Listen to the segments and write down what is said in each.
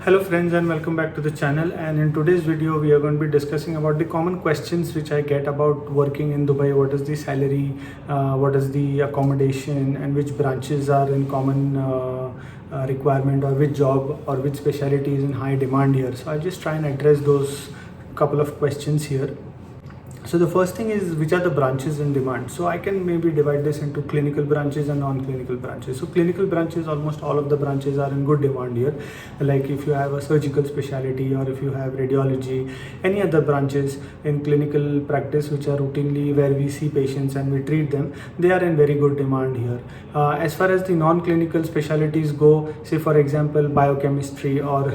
Hello friends and welcome back to the channel, and in today's video we are going to be discussing about the common questions which I get about working in Dubai. What is the salary, what is the accommodation, and which branches are in common requirement, or which job or which specialty is in high demand here. So I'll just try and address those couple of questions here. So the first thing is, which are the branches in demand? So I can maybe divide this into clinical branches and non-clinical branches. So clinical branches, almost all of the branches are in good demand here. Like if you have a surgical specialty, or if you have radiology, any other branches in clinical practice which are routinely where we see patients and we treat them, they are in very good demand here. As far as the non-clinical specialties go, say for example biochemistry or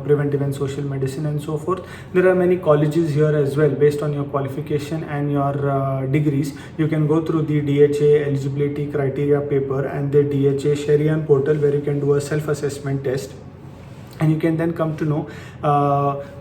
preventive and social medicine and so forth, there are many colleges here as well. Based on your qualification and your degrees, you can go through the DHA eligibility criteria paper and the DHA Sharian portal, where you can do a self-assessment test, and you can then come to know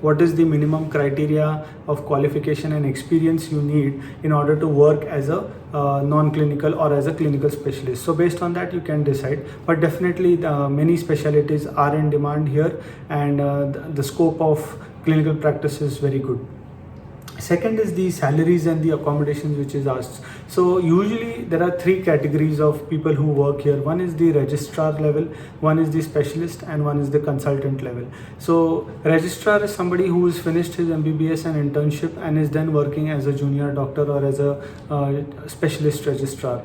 what is the minimum criteria of qualification and experience you need in order to work as a non-clinical or as a clinical specialist. So based on that you can decide, but definitely many specialties are in demand here, and the scope of clinical practice is very good. Second is the salaries and the accommodations which is asked. So usually there are three categories of people who work here. One is the registrar level, one is the specialist, and one is the consultant level. So registrar is somebody who has finished his MBBS and internship and is then working as a junior doctor or as a specialist registrar.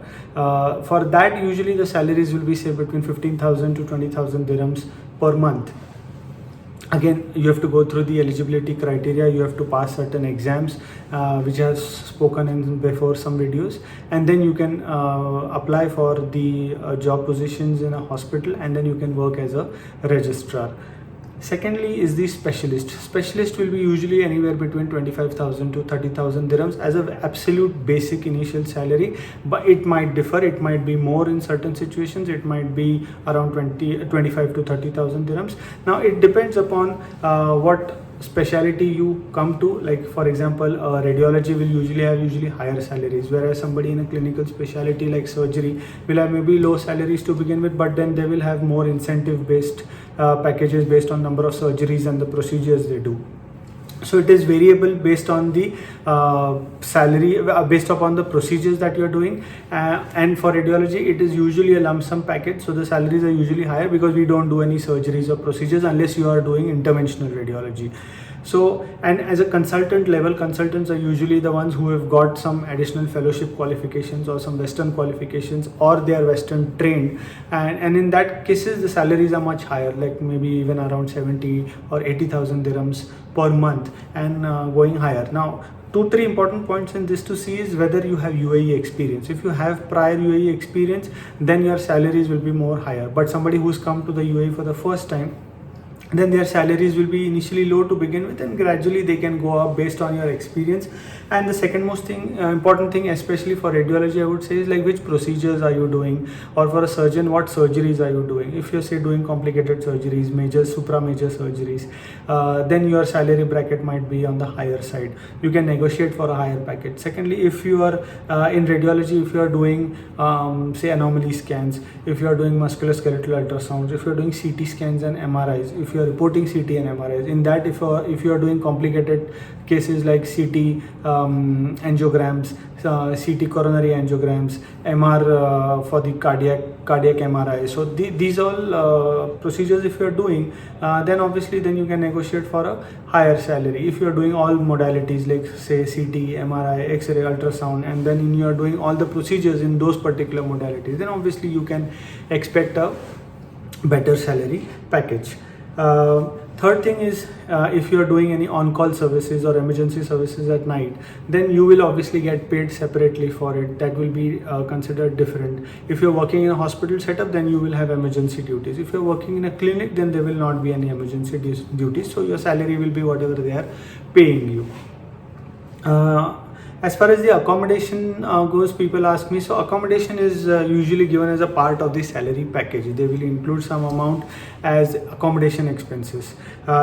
For that, usually the salaries will be say between 15,000 to 20,000 dirhams per month. Again, you have to go through the eligibility criteria, you have to pass certain exams which I have spoken in before some videos, and then you can apply for the job positions in a hospital, and then you can work as a registrar. Secondly is the specialist. Specialist will be usually anywhere between 25,000 to 30,000 dirhams as an absolute basic initial salary, but it might differ. It might be more in certain situations. It might be around 25 to 30,000 dirhams. Now it depends upon what specialty you come to. Like for example, radiology will usually have higher salaries, whereas somebody in a clinical specialty like surgery will have maybe low salaries to begin with, but then they will have more incentive based packages based on number of surgeries and the procedures they do. So it is variable based on the salary, based upon the procedures that you are doing, and for radiology it is usually a lump sum package, so the salaries are usually higher because we don't do any surgeries or procedures unless you are doing interventional radiology. So, and as a consultant level, consultants are usually the ones who have got some additional fellowship qualifications or some Western qualifications, or they are Western trained, and in that cases the salaries are much higher, like maybe even around 70 or 80,000 dirhams per month, and going higher. Now 2-3 important points in this to see is whether you have UAE experience. If you have prior UAE experience, then your salaries will be more higher, but somebody who's come to the UAE for the first time, then their salaries will be initially low to begin with, and gradually they can go up based on your experience. And the second most important thing, especially for radiology, I would say, is like which procedures are you doing, or for a surgeon, what surgeries are you doing. If you're say doing complicated surgeries, major, supra major surgeries, then your salary bracket might be on the higher side. You can negotiate for a higher package. Secondly, if you are in radiology, if you are doing say anomaly scans, if you are doing musculoskeletal ultrasounds, if you are doing CT scans and MRIs, if you are reporting CT and MRIs, in that if you are doing complicated cases like CT angiograms, CT coronary angiograms, MR for the cardiac MRI. So these all procedures if you are doing, then obviously then you can negotiate for a higher salary. If you are doing all modalities like say CT, MRI, X-ray, ultrasound, and then you are doing all the procedures in those particular modalities, then obviously you can expect a better salary package. Third thing is, if you are doing any on-call services or emergency services at night, then you will obviously get paid separately for it. That will be considered different. If you're working in a hospital setup, then you will have emergency duties. If you're working in a clinic, then there will not be any emergency duties. So your salary will be whatever they are paying you. As far as the accommodation goes, people ask me, so accommodation is usually given as a part of the salary package. They will include some amount as accommodation expenses.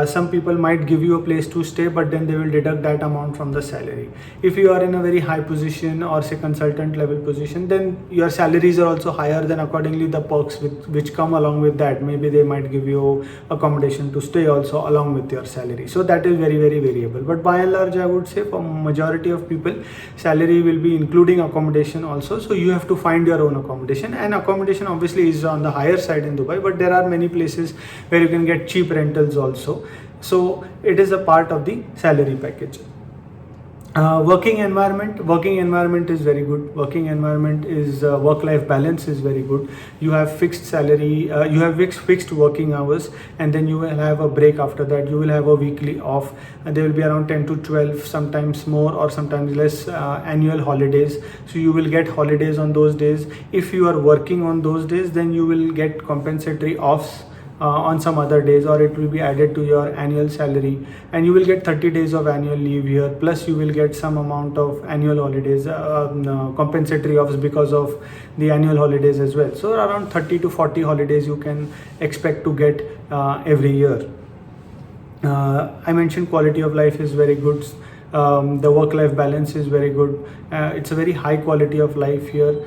Some people might give you a place to stay, but then they will deduct that amount from the salary. If you are in a very high position or say consultant level position, then your salaries are also higher, then accordingly the perks which come along with that, maybe they might give you accommodation to stay also along with your salary. So that is very variable, but by and large I would say for majority of people salary will be including accommodation also. So you have to find your own accommodation, and accommodation obviously is on the higher side in Dubai, but there are many places where you can get cheap rentals also. So it is a part of the salary package. Working environment is very good. Working environment is work-life balance is very good. You have fixed salary, you have fixed working hours, and then you will have a break after that. You will have a weekly off, and there will be around 10 to 12, sometimes more or sometimes less annual holidays. So you will get holidays on those days. If you are working on those days, then you will get compensatory offs on some other days, or it will be added to your annual salary, and you will get 30 days of annual leave here, plus you will get some amount of annual holidays, compensatory offs because of the annual holidays as well. So around 30 to 40 holidays you can expect to get every year. I mentioned quality of life is very good. The work-life balance is very good. It's a very high quality of life here.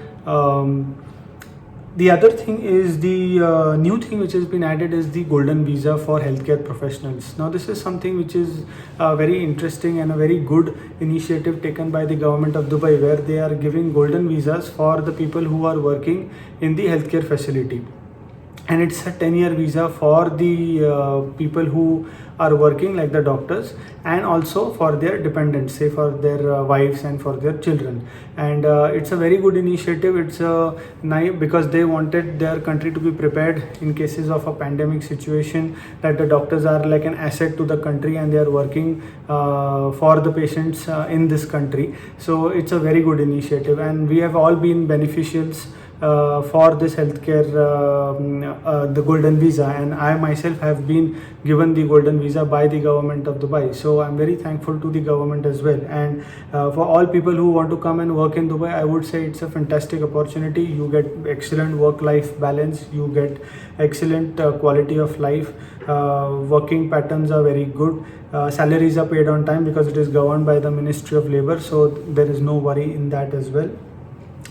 The other thing is the new thing which has been added is the golden visa for healthcare professionals. Now this is something which is very interesting and a very good initiative taken by the government of Dubai, where they are giving golden visas for the people who are working in the healthcare facility. And it's a 10-year visa for the people who are working, like the doctors, and also for their dependents, say for their wives and for their children. And it's a very good initiative. It's nice because they wanted their country to be prepared in cases of a pandemic situation, that the doctors are like an asset to the country and they are working for the patients in this country. So it's a very good initiative, and we have all been beneficiaries for this healthcare, the golden visa, and I myself have been given the golden visa by the government of Dubai. So I'm very thankful to the government as well. And for all people who want to come and work in Dubai, I would say it's a fantastic opportunity. You get excellent work-life balance, you get excellent quality of life, working patterns are very good, salaries are paid on time because it is governed by the Ministry of Labor, so there is no worry in that as well.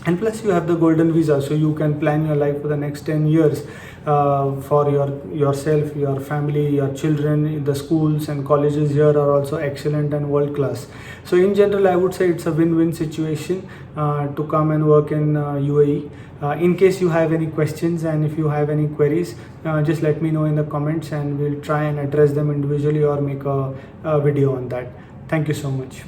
And plus you have the golden visa, so you can plan your life for the next 10 years for yourself, your family, your children. The schools and colleges here are also excellent and world class. So in general I would say it's a win-win situation to come and work in UAE. In case you have any questions and if you have any queries, just let me know in the comments and we'll try and address them individually or make a video on that. Thank you so much.